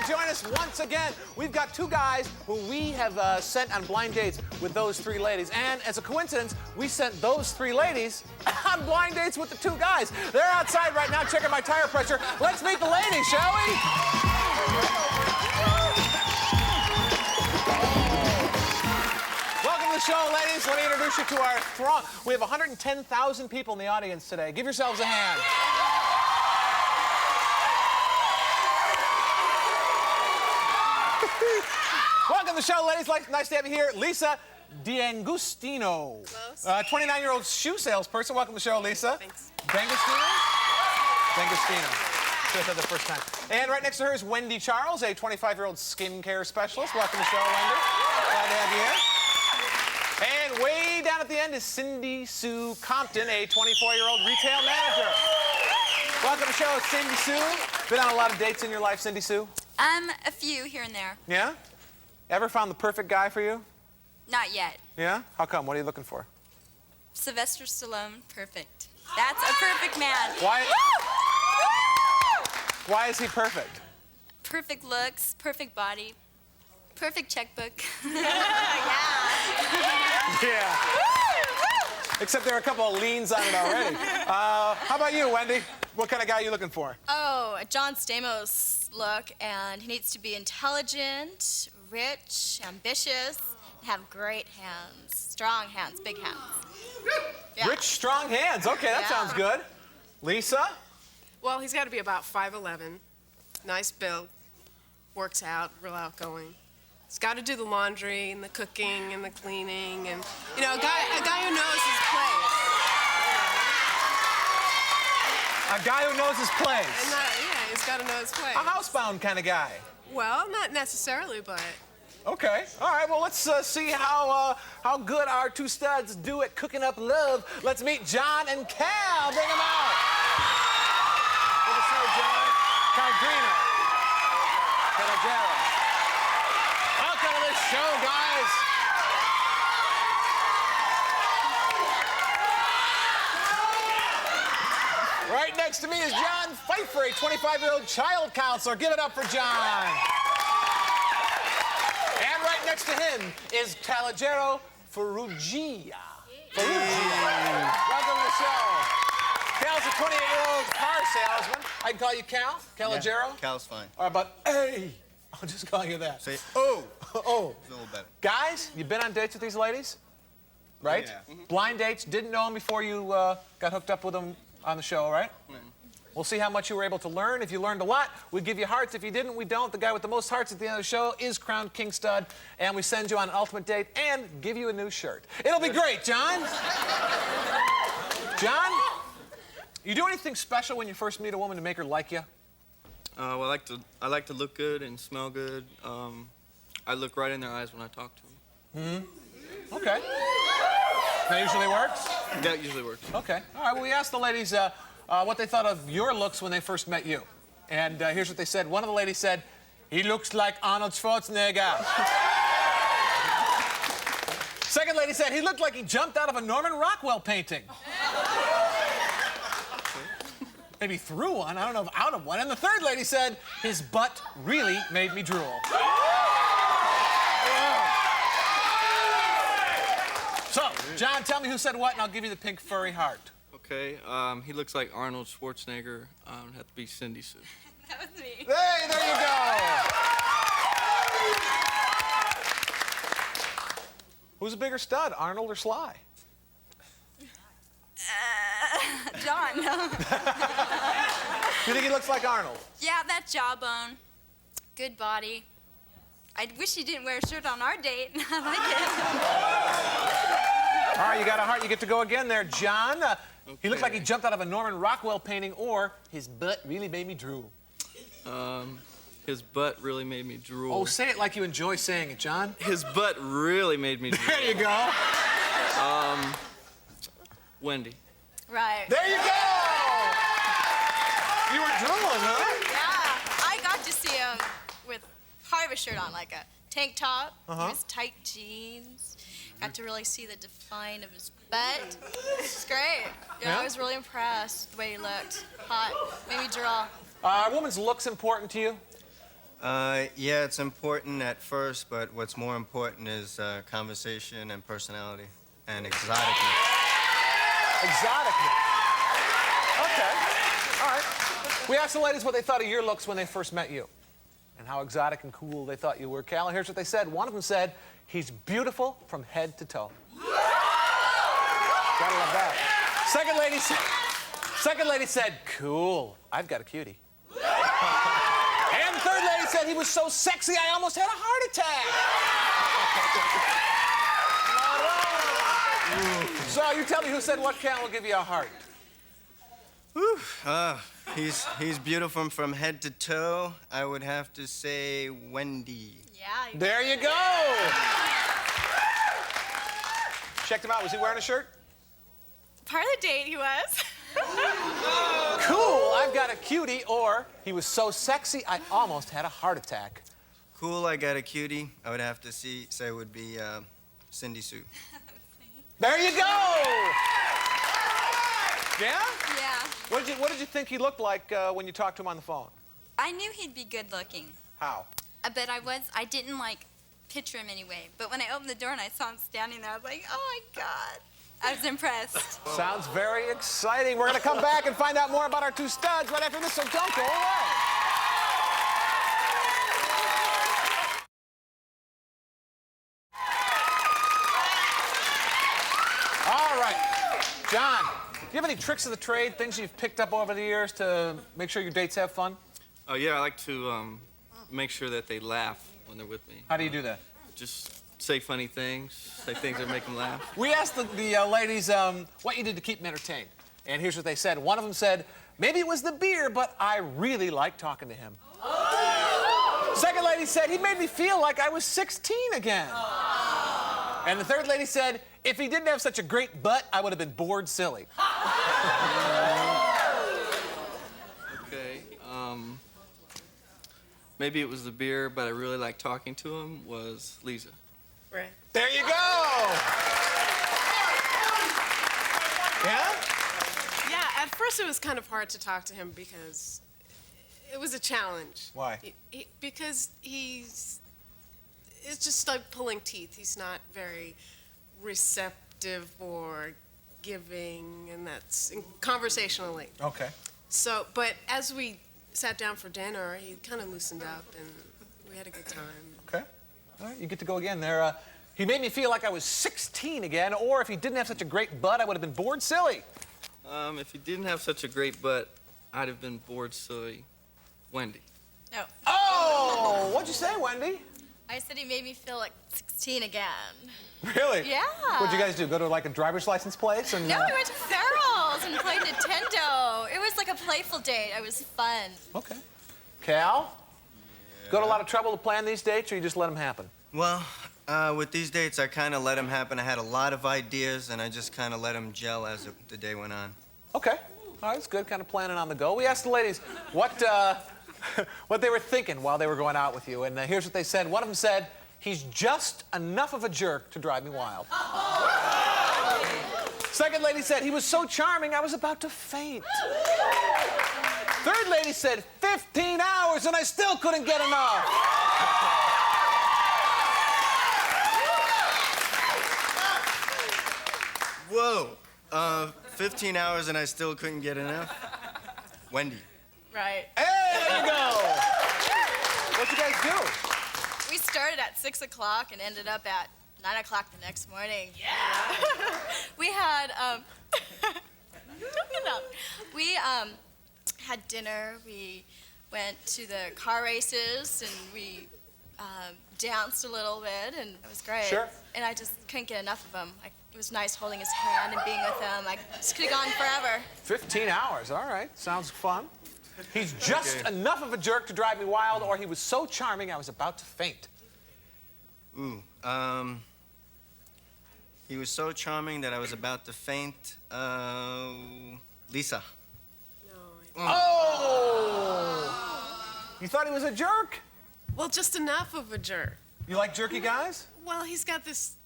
to join us once again. We've got two guys who we have sent on blind dates with those three ladies. And as a coincidence, we sent those three ladies on blind dates with the two guys. They're outside right now checking my tire pressure. Let's meet the ladies, shall we? Welcome to the show, ladies. Let me introduce you to our throng. We have 110,000 people in the audience today. Give yourselves a hand. Welcome to the show, ladies. Nice to have you here. Lisa D'Angustino. 29-year-old shoe salesperson. Welcome to the show, Lisa. Thanks. D'Angustino? D'Angustino. Should have said that the first time. And right next to her is Wendy Charles, a 25-year-old skincare specialist. Welcome to the show, Wendy. Glad to have you here. And way down at the end is Cindy Sue Compton, a 24-year-old retail manager. Welcome to the show, Cindy Sue. Been on a lot of dates in your life, Cindy Sue? A few here and there. Yeah? Ever found the perfect guy for you? Not yet. Yeah? How come? What are you looking for? Sylvester Stallone, perfect. That's a perfect man. Why? Why is he perfect? Perfect looks, perfect body, perfect checkbook. Yeah. Except there are a couple of leans on it already. How about you, Wendy? What kind of guy are you looking for? Oh, a John Stamos look, and he needs to be intelligent, rich, ambitious, and have great hands. Strong hands, big hands. Yeah. Rich, strong hands. Okay, that sounds good. Lisa? Well, he's got to be about 5'11", nice build, works out, real outgoing. He's got to do the laundry and the cooking and the cleaning, and you know, a guy who knows his place. A guy who knows his place. And yeah, he's got to know his place. A housebound kind of guy. Well, not necessarily, but. Okay. All right. Well, let's see how good our two studs do at cooking up love. Let's meet John and Cal. Bring them out. Good to see you, John. Caldrino. Calagera. Welcome to the show, guys. Right next to me is John Pfeiffer, a 25-year-old child counselor. Give it up for John. And right next to him is Calagero Ferrugia. Welcome to the show. Cal's a 28-year-old car salesman. I can call you Cal? Calagero? Yeah, Cal's fine. Or about hey. I'll just call you that. Say, oh. Oh. It's a little better. Guys, you've been on dates with these ladies? Right? Yeah. Mm-hmm. Blind dates. Didn't know them before you got hooked up with them on the show, right? Mm-hmm. We'll see how much you were able to learn. If you learned a lot, we give you hearts. If you didn't, we don't. The guy with the most hearts at the end of the show is crowned King Stud, and we send you on an ultimate date and give you a new shirt. It'll be great, John. John, you do anything special when you first meet a woman to make her like you? Well, I like to look good and smell good. I look right in their eyes when I talk to them. Mm-hmm. Okay. That usually works? That usually works. Okay. All right, well, we asked the ladies what they thought of your looks when they first met you. And here's what they said. One of the ladies said, "He looks like Arnold Schwarzenegger." Second lady said, "He looked like he jumped out of a Norman Rockwell painting." Maybe through one, I don't know if out of one. And the third lady said, "His butt really made me drool." So, John, tell me who said what, and I'll give you the pink furry heart. Okay, he looks like Arnold Schwarzenegger. It'd have to be Cindy Sue. That was me. Hey, there you go. Who's a bigger stud, Arnold or Sly? John. You think he looks like Arnold? Yeah, that jawbone. Good body. I wish he didn't wear a shirt on our date. I like it. All right, you got a heart. You get to go again there, John. He looked like he jumped out of a Norman Rockwell painting, or his butt really made me drool. His butt really made me drool. Oh, say it like you enjoy saying it, John. His butt really made me drool. There you go. Wendy. Right. There you go. You were drooling, huh? Yeah. I got to see him with part of a shirt on, like a tank top, his tight jeans. Got to really see the define of his butt. It's great. Yeah, I was really impressed the way he looked. Hot. Made me drool. Are woman's looks important to you? Yeah, it's important at first, but what's more important is conversation and personality and exoticness. Exoticness. Okay. All right. We asked the ladies what they thought of your looks when they first met you and how exotic and cool they thought you were. Cal, here's what they said. One of them said, he's beautiful from head to toe. Gotta love that. Second lady said, cool, I've got a cutie. And the third lady said he was so sexy I almost had a heart attack. So you tell me who said what, Cal, will give you a heart. Whew. He's beautiful from head to toe. I would have to say Wendy. Yeah. There you go. Checked him out. Was he wearing a shirt? Part of the date, he was. Cool, I've got a cutie, or he was so sexy I almost had a heart attack. Cool, I got a cutie. I would have to say it would be Cindy Sue. There you go. Yeah? Yeah. What did you think he looked like when you talked to him on the phone? I knew he'd be good looking. How? But I didn't like picture him anyway. But when I opened the door and I saw him standing there, I was like, oh my God. I was impressed. Sounds very exciting. We're going to come back and find out more about our two studs right after this, so don't go away. All right. John, do you have any tricks of the trade, things you've picked up over the years to make sure your dates have fun? Oh yeah, I like to make sure that they laugh when they're with me. How do you do that? Just say funny things, say things that make them laugh. We asked the ladies what you did to keep them entertained. And here's what they said. One of them said, maybe it was the beer, but I really liked talking to him. Second lady said, he made me feel like I was 16 again. And the third lady said, if he didn't have such a great butt, I would have been bored silly. Okay, maybe it was the beer, but I really liked talking to him, was Lisa. Right. There you go. Yeah? Yeah, at first it was kind of hard to talk to him because it was a challenge. Why? Because it's just like pulling teeth. He's not very receptive or giving, and that's conversationally. Okay. So, but as we sat down for dinner, he kind of loosened up, and we had a good time. Okay. All right, you get to go again there. He made me feel like I was 16 again, or if he didn't have such a great butt, I would have been bored silly. If he didn't have such a great butt, I'd have been bored silly. Wendy. No. Oh, what'd you say, Wendy? I said he made me feel like 16 again. Really? Yeah. What'd you guys do? Go to like a driver's license place and? No, we went to Farrell's and played Nintendo. It was like a playful date. It was fun. Okay. Cal? Yeah. Go to a lot of trouble to plan these dates, or you just let them happen? Well, with these dates, I kind of let them happen. I had a lot of ideas, and I just kind of let them gel as the day went on. Okay. All right, that's good. Kind of planning on the go. We asked the ladies what they were thinking while they were going out with you, and here's what they said. One of them said, he's just enough of a jerk to drive me wild. Second lady said, he was so charming, I was about to faint. Third lady said, 15 hours and I still couldn't get enough. Whoa. 15 hours and I still couldn't get enough? Wendy. Right. Hey, there you go. What'd you guys do? We started at 6 o'clock and ended up at 9 o'clock the next morning. Yeah. We had, we had dinner. We went to the car races and we danced a little bit, and it was great. Sure. And I just couldn't get enough of him. It was nice holding his hand and being with him. I just could have gone forever. 15 hours. All right. Sounds fun. He's just enough of a jerk to drive me wild, or he was so charming I was about to faint. Ooh. He was so charming that I was about to faint. Lisa. Oh! You thought he was a jerk? Well, just enough of a jerk. You like jerky guys? Well, he's got this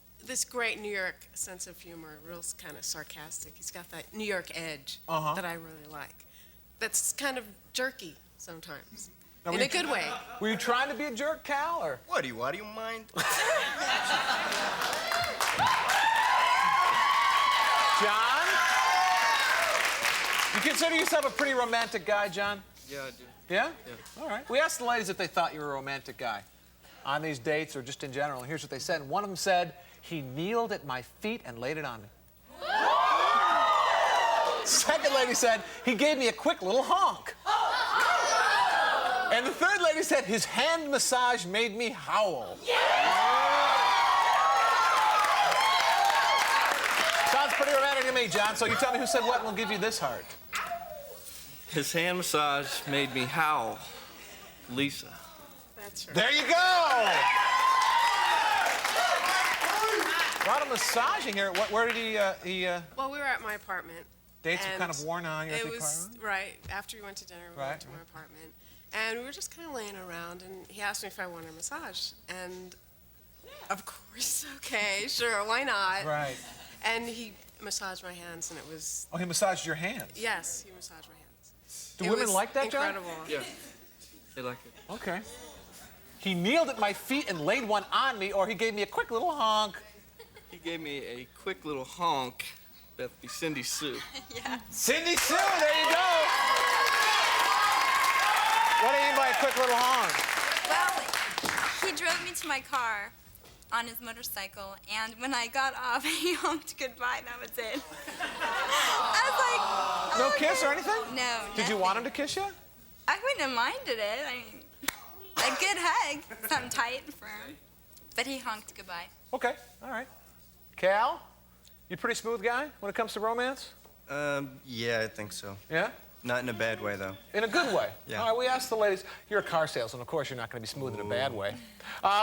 great New York sense of humor, real kind of sarcastic. He's got that New York edge that I really like. That's kind of jerky sometimes. Now, In a good way. Were you trying to be a jerk, Cal, or? What do you mind? John? You consider yourself a pretty romantic guy, John? Yeah, I do. Yeah? Yeah. All right. We asked the ladies if they thought you were a romantic guy on these dates or just in general. And here's what they said. And one of them said, he kneeled at my feet and laid it on me. Second lady said, he gave me a quick little honk. And the third lady said, his hand massage made me howl. Sounds pretty romantic to me, John. So you tell me who said what, and we'll give you this heart. His hand massage made me howl. Lisa. That's right. There you go. A lot of massaging here. Where did he Well, we were at my apartment. dates were and kind of worn on? It was, right, after we went to dinner, we Right, went to my apartment. And we were just kind of laying around, and he asked me if I wanted a massage. And of course, okay, sure, why not? Right. And he massaged my hands, and it was, Oh, he massaged your hands. yes, he massaged my hands. Do It women was like that, John? incredible. Yeah. They like it. Okay. He kneeled at my feet and laid one on me, or he gave me a quick little honk. He gave me a quick little honk. That'd be Cindy Sue. Yeah. Cindy Sue, there you go. What do you mean by a quick little honk? Well, he drove me to my car on his motorcycle, and when I got off, he honked goodbye, and that was it. I was like, No oh, kiss or anything? No. Did you want him to kiss you? I wouldn't have minded it. I mean, a good hug, something tight and firm. But he honked goodbye. Okay, all right. Cal, you a pretty smooth guy when it comes to romance? Yeah, I think so. Yeah? Not in a bad way, though. In a good way. Yeah. All right, we asked the ladies. You're a car salesman. Of course, you're not going to be smooth in a bad way.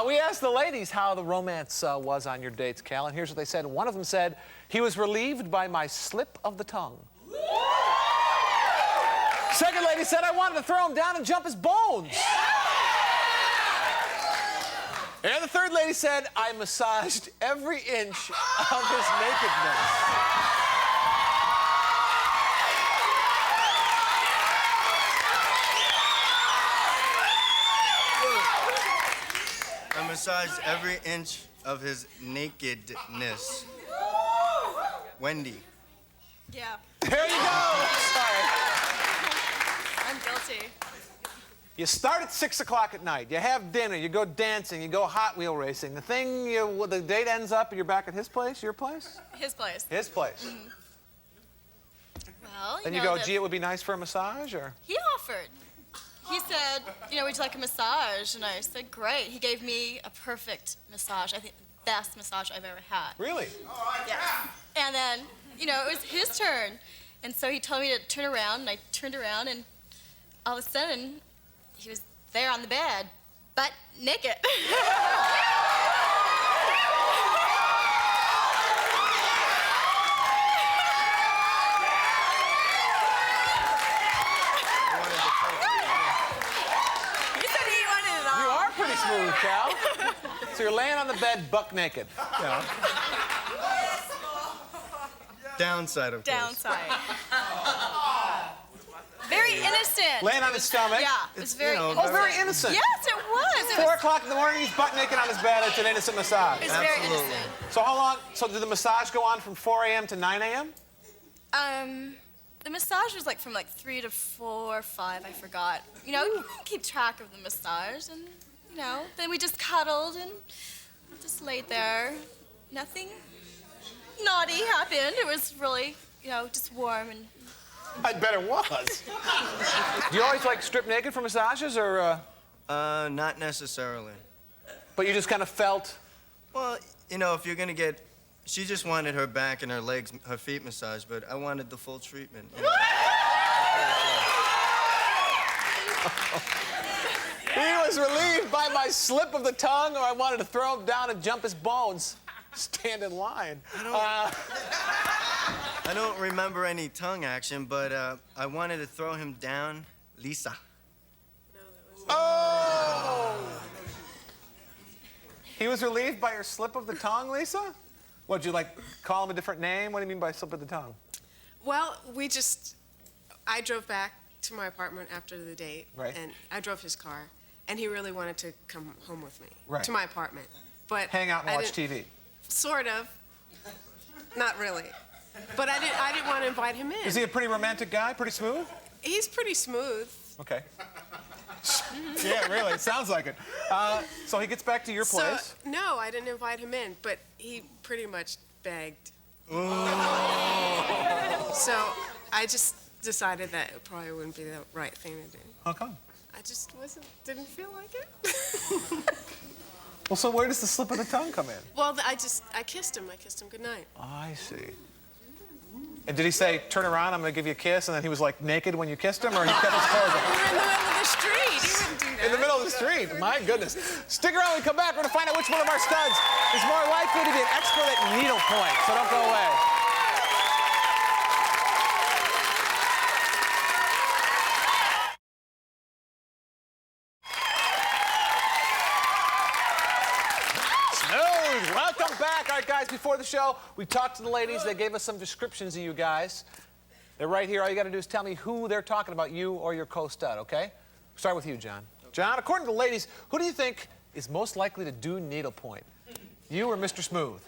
We asked the ladies how the romance was on your dates, Cal, and here's what they said. One of them said, he was relieved by my slip of the tongue. Second lady said, I wanted to throw him down and jump his bones. And the third lady said, I massaged every inch of his nakedness. I massaged every inch of his nakedness. Wendy. Yeah, There you go. Sorry. I'm guilty. You start at 6 o'clock at night. You have dinner. You go dancing. You go Hot Wheel racing. The date ends up, and you're back at his place, your place? His place. His place. Well, Then you know go, that gee, it would be nice for a massage, or? he offered. He said, would you like a massage? And I said, great. He gave me a perfect massage. I think best massage I've ever had. Really? Yeah. And then, it was his turn. And so he told me to turn around, and I turned around, and all of a sudden, he was there on the bed, butt naked. He said he wanted it all. You are pretty smooth, Cal. So you're laying on the bed, buck naked. Yeah. Downside, of course. Downside. Very innocent. Laying on his stomach? Yeah, it was very know, innocent. Oh, very innocent. Yes, it was. It 4 was, o'clock in the morning, he's butt naked on his bed. It's an innocent massage. it was very Absolutely. innocent. So how long? So did the massage go on from 4 a.m. to 9 a.m.? The massage was from 3 to 4 or 5, I forgot. You couldn't keep track of the massage, and then we just cuddled and just laid there. Nothing naughty happened. It was really, just warm and. I bet it was. Do you always like strip naked for massages, or? Not necessarily. But you just kind of felt. Well, if you're gonna get, she just wanted her back and her legs, her feet massaged, but I wanted the full treatment. He was relieved by my slip of the tongue, or I wanted to throw him down and jump his bones. Stand in line. I don't remember any tongue action, but I wanted to throw him down, Lisa. Oh! He was relieved by your slip of the tongue, Lisa? What'd you call him a different name? What do you mean by slip of the tongue? Well, I drove back to my apartment after the date, Right. and I drove his car, and he really wanted to come home with me Right. to my apartment. But Hang out and I watch didn't- TV. Sort of. Not really. But I didn't want to invite him in. Is he a pretty romantic guy? Pretty smooth? He's pretty smooth. Okay. Yeah, really. It sounds like it. So he gets back to your place. So, no, I didn't invite him in, but he pretty much begged. So I just decided that it probably wouldn't be the right thing to do. How come? I just didn't feel like it. Well, so where does the slip of the tongue come in? Well, I kissed him. I kissed him goodnight. I see. And did he say, turn around, I'm going to give you a kiss, and then he was like naked when you kissed him, or he kept his clothes We on? were in the middle of the street. He wouldn't do that. In the middle of the street. My goodness. Stick around when we come back. We're going to find out which one of our studs is more likely to be an expert at needlepoint. So don't go away. Smooth. Welcome back. All right, guys, before the show, we talked to the ladies. They gave us some descriptions of you guys. They're right here. All you got to do is tell me who they're talking about, you or your co-stud, okay? Start with you, John. John, according to the ladies, who do you think is most likely to do needlepoint? You or Mr. Smooth?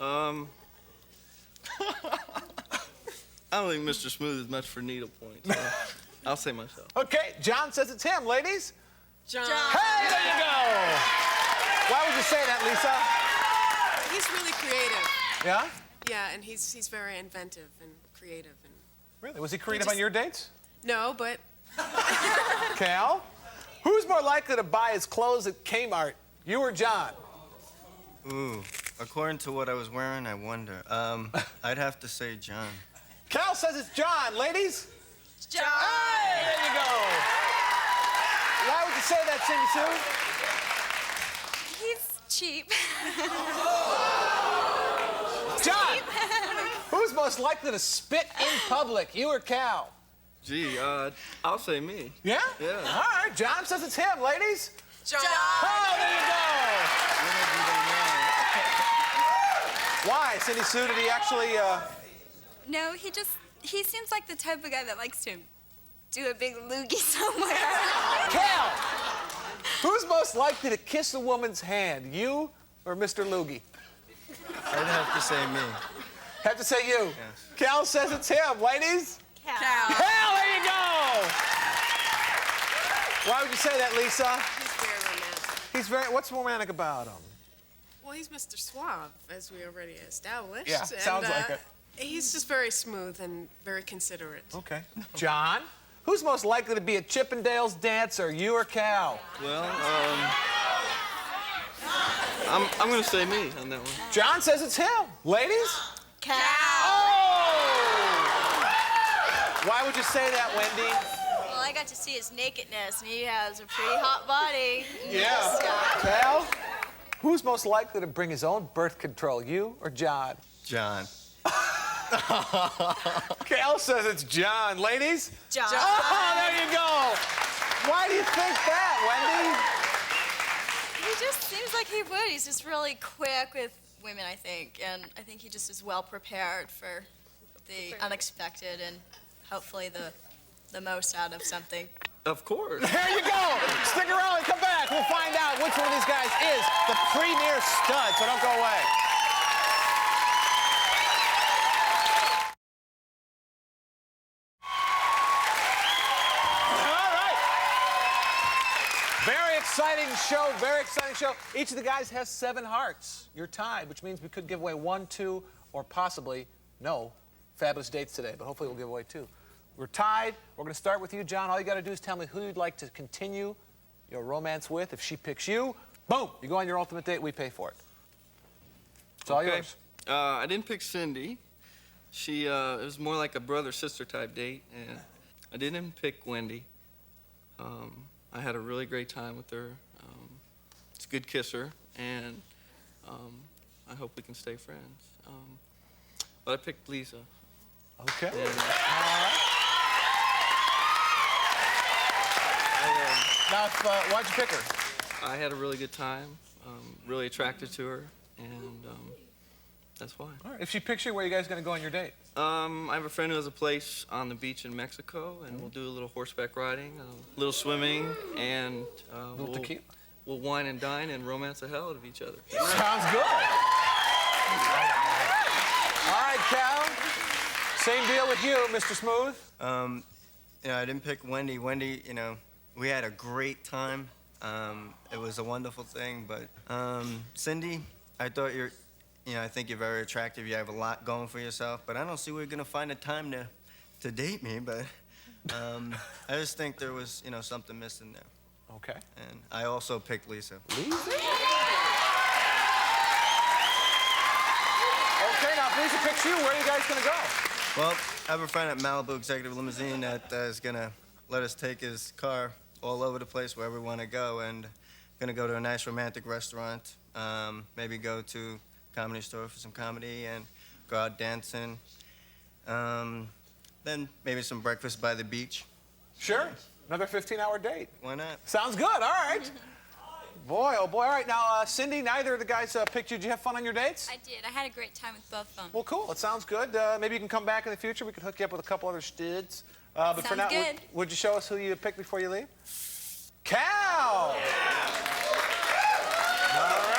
I don't think Mr. Smooth is much for needlepoint, so I'll say myself. Okay, John says it's him, ladies. John. Hey, there you go. Why would you say that, Lisa? He's really creative. Yeah? Yeah, and he's very inventive and creative. And Really? Was he creative on your dates? no, but Cal? Who's more likely to buy his clothes at Kmart, you or John? Ooh, according to what I was wearing, I wonder. I'd have to say John. Cal says it's John, ladies. John. Hey, there you go. Why would you say that, Cindy Sue? He's cheap. John, who's most likely to spit in public, you or Cal? Gee, I'll say me. Yeah? Yeah. All right, John says it's him, ladies. John. Oh, there you go. Why, Cindy Sue? Did he actually? No, he seems like the type of guy that likes to do a big loogie somewhere. Cal, who's most likely to kiss a woman's hand, you or Mr. Loogie? I'd have to say me. Have to say you. Yes. Cal says it's him, ladies. Cal. Cal, there you go. Why would you say that, Lisa? He's very romantic. He's very. What's romantic about him? Well, he's Mr. Suave, as we already established. Yeah, sounds like it. He's just very smooth and very considerate. Okay. John, who's most likely to be a Chippendales dancer, you or Cal? Well, I'm gonna say me on that one. John says it's him, ladies. Cal. Oh! Why would you say that, Wendy? Well, I got to see his nakedness, and he has a pretty hot body. Yeah. Cal, who's most likely to bring his own birth control, you or John? John. Cal says it's John, ladies. John. Oh, there you go. Why do you think that, Wendy? He just seems like he would. He's just really quick with women, I think. And I think he just is well prepared for the unexpected and hopefully the most out of something. Of course. There you go. Stick around and come back. We'll find out which one of these guys is the premier stud, so don't go away. All right. Very exciting show, very exciting show. Each of the guys has 7 hearts. You're tied, which means we could give away 1, 2, or possibly no fabulous dates today, but hopefully we'll give away 2. We're tied. We're going to start with you, John. All you got to do is tell me who you'd like to continue your romance with. If she picks you, boom, you go on your ultimate date. We pay for it. It's all yours. I didn't pick Cindy. She, it was more like a brother-sister type date, and I didn't pick Wendy. I had a really great time with her. It's a good kisser, and I hope we can stay friends. But I picked Lisa. Okay. And, Now, why'd you pick her? I had a really good time, really attracted to her, and That's why. All right. If she picks you, where are you guys going to go on your date? I have a friend who has a place on the beach in Mexico, and we'll do a little horseback riding, a little swimming, and Little tequila. we'll wine and dine and romance the hell out of each other. Sounds good. All right, Cal. Same deal with you, Mr. Smooth. I didn't pick Wendy. Wendy, we had a great time. It was a wonderful thing, but Cindy, I think you're very attractive. You have a lot going for yourself, but I don't see where you're gonna find the time to date me. But I just think there was, something missing there. Okay. And I also picked Lisa. Lisa? Okay, now if Lisa picks you, where are you guys gonna go? Well, I have a friend at Malibu Executive Limousine that is gonna let us take his car all over the place wherever we want to go, and gonna go to a nice romantic restaurant. Maybe go to Comedy Store for some comedy and go out dancing. Then maybe some breakfast by the beach. Sure. Another 15-hour date. Why not? Sounds good. All right. Boy, oh boy. All right. Now, Cindy, neither of the guys picked you. Did you have fun on your dates? I did. I had a great time with both of them. Well, cool. It sounds good. Maybe you can come back in the future. We could hook you up with a couple other studs. But for Sounds now, good. would you show us who you picked before you leave? Cal! All right.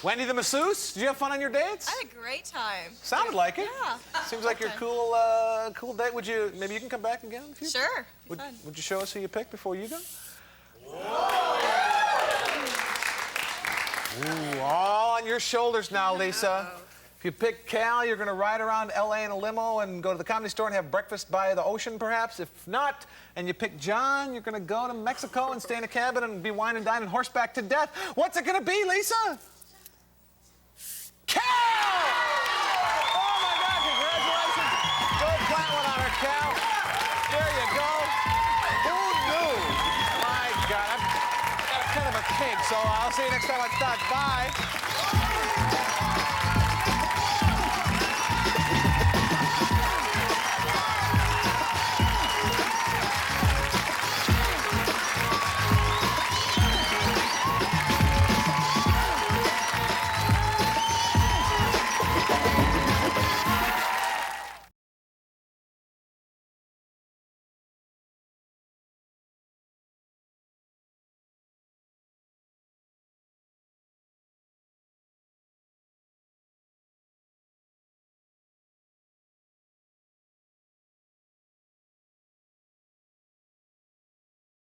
Wendy the masseuse, did you have fun on your dates? I had a great time. Sounded like it. Yeah. Seems like you're Okay. cool date. Maybe you can come back again in the future? Sure. Would you show us who you picked before you go? Ooh, all on your shoulders now, Lisa. If you pick Cal, you're going to ride around L.A. in a limo and go to the Comedy Store and have breakfast by the ocean, perhaps. If not, and you pick John, you're going to go to Mexico and stay in a cabin and be wine and dine and horseback to death. What's it going to be, Lisa? Cal! Oh, my God, congratulations. Go plant one on her, Cal. There you go. Who knew? My God, I've got kind of a kink, so I'll see you next time I stop by.